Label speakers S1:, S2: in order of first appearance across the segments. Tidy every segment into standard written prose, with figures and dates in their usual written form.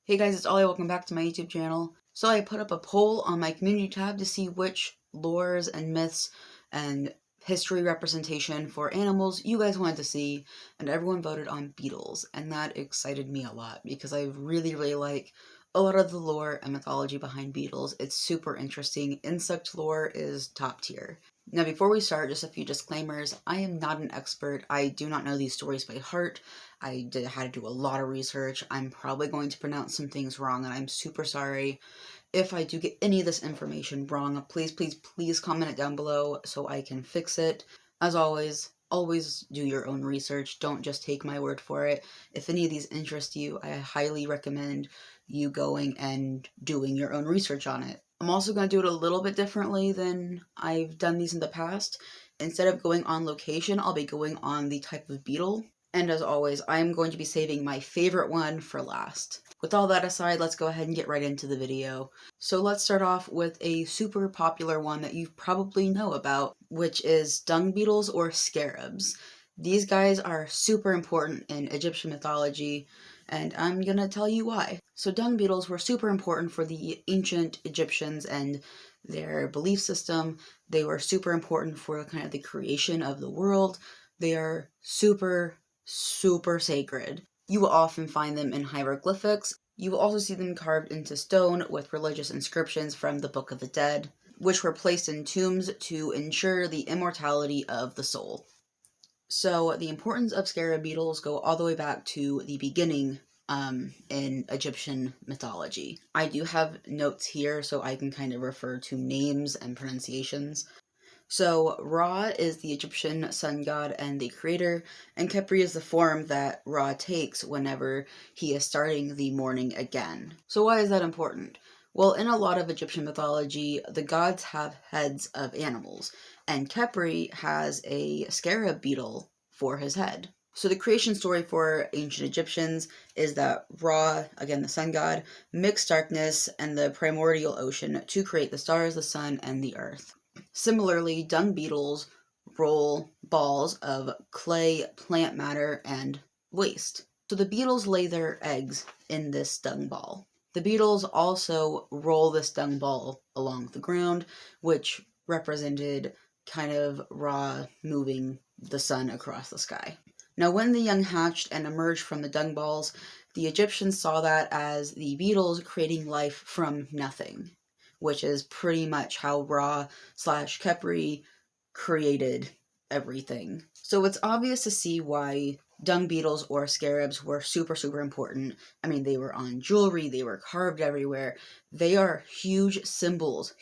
S1: Hey guys, it's Ollie. Welcome back to my YouTube channel. So I put up a poll on my community tab to see which lores and myths and history representation for animals you guys wanted to see, and everyone voted on beetles, and that excited me a lot because I really like a lot of the lore and mythology behind beetles. It's super interesting. Insect lore is top tier. Now, before we start, just a few disclaimers. I am not an expert. I do not know these stories by heart. I had to do a lot of research. I'm probably going to pronounce some things wrong, and I'm super sorry. If I do get any of this information wrong, please comment it down below so I can fix it. As always do your own research. Don't just take my word for it. If any of these interest you, I highly recommend you going and doing your own research on it. I'm also going to do it a little bit differently than I've done these in the past. Instead of going on location, I'll be going on the type of beetle. And as always, I'm going to be saving my favorite one for last. With all that aside, let's go ahead and get right into the video. So let's start off with a super popular one that you probably know about, which is dung beetles or scarabs. These guys are super important in Egyptian mythology, and I'm gonna tell you why. So dung beetles were super important for the ancient Egyptians and their belief system. They were super important for kind of the creation of the world. They are super sacred. You will often find them in hieroglyphics. You will also see them carved into stone with religious inscriptions from the Book of the Dead, which were placed in tombs to ensure the immortality of the soul. So the importance of scarab beetles go all the way back to the beginning in Egyptian mythology. I do have notes here so I can kind of refer to names and pronunciations. So Ra is the Egyptian sun god and the creator, and Khepri is the form that Ra takes whenever he is starting the morning again. So why is that important? Well, in a lot of Egyptian mythology, the gods have heads of animals, and Khepri has a scarab beetle for his head. So the creation story for ancient Egyptians is that Ra, again the sun god, mixed darkness and the primordial ocean to create the stars, the sun, and the earth. Similarly, dung beetles roll balls of clay, plant matter, and waste. So the beetles lay their eggs in this dung ball. The beetles also roll this dung ball along the ground, which represented kind of Ra moving the sun across the sky. Now, when the young hatched and emerged from the dung balls, the Egyptians saw that as the beetles creating life from nothing, which is pretty much how Ra / Khepri created everything. So it's obvious to see why dung beetles or scarabs were super important. I mean, they were on jewelry, they were carved everywhere. They are huge symbols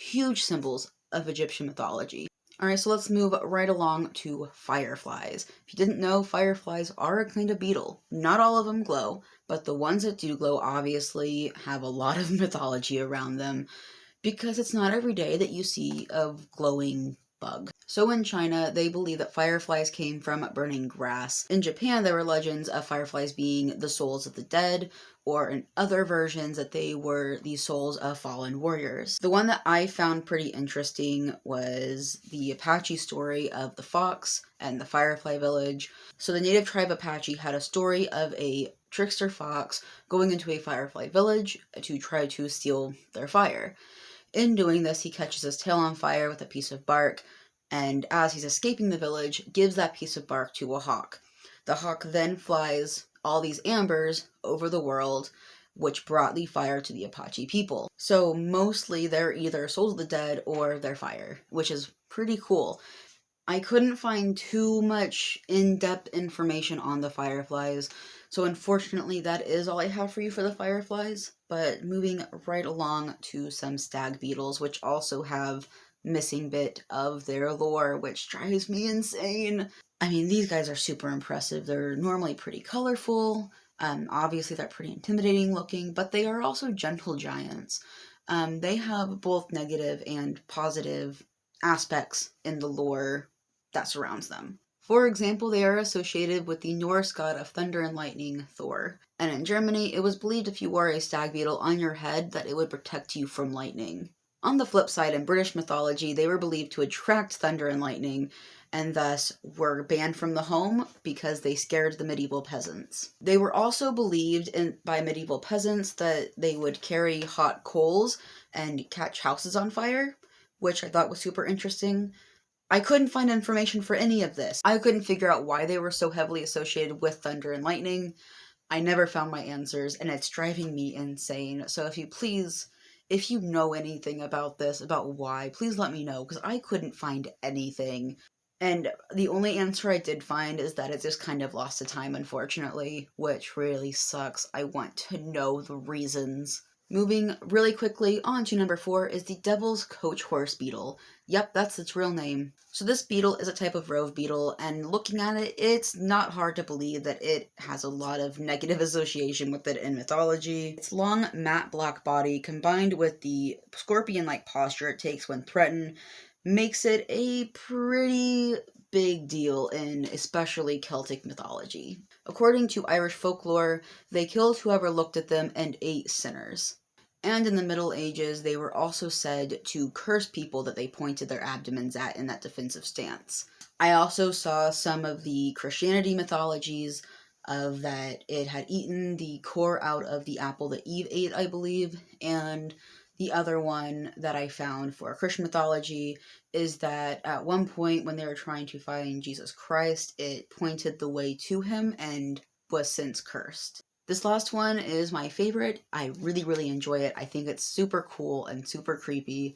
S1: of Egyptian mythology. Alright, so let's move right along to fireflies. If you didn't know, fireflies are a kind of beetle. Not all of them glow, but the ones that do glow obviously have a lot of mythology around them, because it's not every day that you see a glowing bug. So in China, they believe that fireflies came from burning grass. In Japan, there were legends of fireflies being the souls of the dead, or in other versions that they were the souls of fallen warriors. The one that I found pretty interesting was the Apache story of the fox and the firefly village. So the native tribe Apache had a story of a trickster fox going into a firefly village to try to steal their fire. In doing this, he catches his tail on fire with a piece of bark, and as he's escaping the village, gives that piece of bark to a hawk. The hawk then flies all these ambers over the world, which brought the fire to the Apache people. So mostly they're either souls of the dead or they're fire, which is pretty cool. I couldn't find too much in-depth information on the fireflies, so unfortunately that is all I have for you for the fireflies. But moving right along to some stag beetles, which also have missing bit of their lore, which drives me insane. I mean, these guys are super impressive. They're normally pretty colorful. Obviously they're pretty intimidating looking, but they are also gentle giants. They have both negative and positive aspects in the lore that surrounds them. For example, they are associated with the Norse god of thunder and lightning, Thor. And in Germany, it was believed if you wore a stag beetle on your head that it would protect you from lightning. On the flip side, in British mythology, they were believed to attract thunder and lightning, and thus were banned from the home because they scared the medieval peasants. They were also believed by medieval peasants that they would carry hot coals and catch houses on fire, which I thought was super interesting. I couldn't find information for any of this. I couldn't figure out why they were so heavily associated with thunder and lightning. I never found my answers, and it's driving me insane. So if you know anything about this, about why, please let me know, because I couldn't find anything. And the only answer I did find is that it just kind of lost to time, unfortunately, which really sucks. I want to know the reasons. Moving really quickly on to number 4 is the Devil's Coach Horse Beetle. Yep, that's its real name. So this beetle is a type of rove beetle, and looking at it, it's not hard to believe that it has a lot of negative association with it in mythology. Its long, matte black body, combined with the scorpion-like posture it takes when threatened, makes it a pretty big deal in especially Celtic mythology. According to Irish folklore, they killed whoever looked at them and ate sinners. And in the Middle Ages, they were also said to curse people that they pointed their abdomens at in that defensive stance. I also saw some of the Christianity mythologies of that it had eaten the core out of the apple that Eve ate, I believe, and the other one that I found for Christian mythology is that at one point when they were trying to find Jesus Christ, it pointed the way to him and was since cursed. This last one is my favorite. I really, really enjoy it. I think it's super cool and super creepy,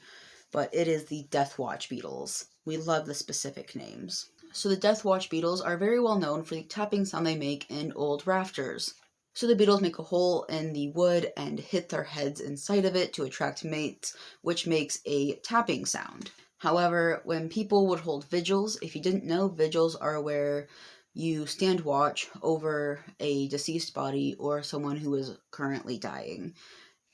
S1: but it is the Death Watch Beetles. We love the specific names. So the Death Watch Beetles are very well known for the tapping sound they make in old rafters. So the beetles make a hole in the wood and hit their heads inside of it to attract mates, which makes a tapping sound. However, when people would hold vigils, if you didn't know, vigils are where you stand watch over a deceased body or someone who is currently dying.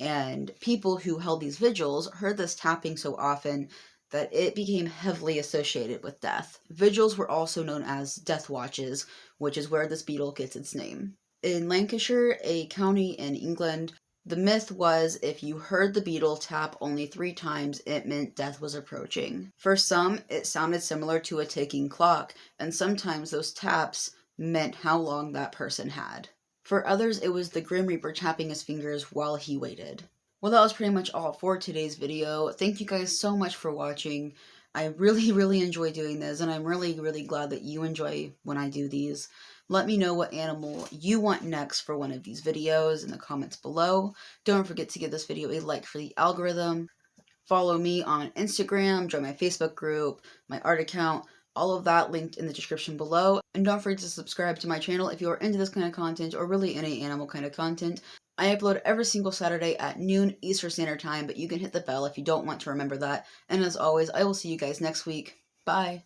S1: And people who held these vigils heard this tapping so often that it became heavily associated with death. Vigils were also known as death watches, which is where this beetle gets its name. In Lancashire, a county in England, the myth was if you heard the beetle tap only 3 times, it meant death was approaching. For some, it sounded similar to a ticking clock, and sometimes those taps meant how long that person had. For others, it was the Grim Reaper tapping his fingers while he waited. Well, that was pretty much all for today's video. Thank you guys so much for watching. I really, really enjoy doing this, and I'm really, really glad that you enjoy when I do these. Let me know what animal you want next for one of these videos in the comments below. Don't forget to give this video a like for the algorithm. Follow me on Instagram, join my Facebook group, my art account, all of that linked in the description below. And don't forget to subscribe to my channel if you are into this kind of content or really any animal kind of content. I upload every single Saturday at noon Eastern Standard Time, but you can hit the bell if you don't want to remember that. And as always, I will see you guys next week. Bye!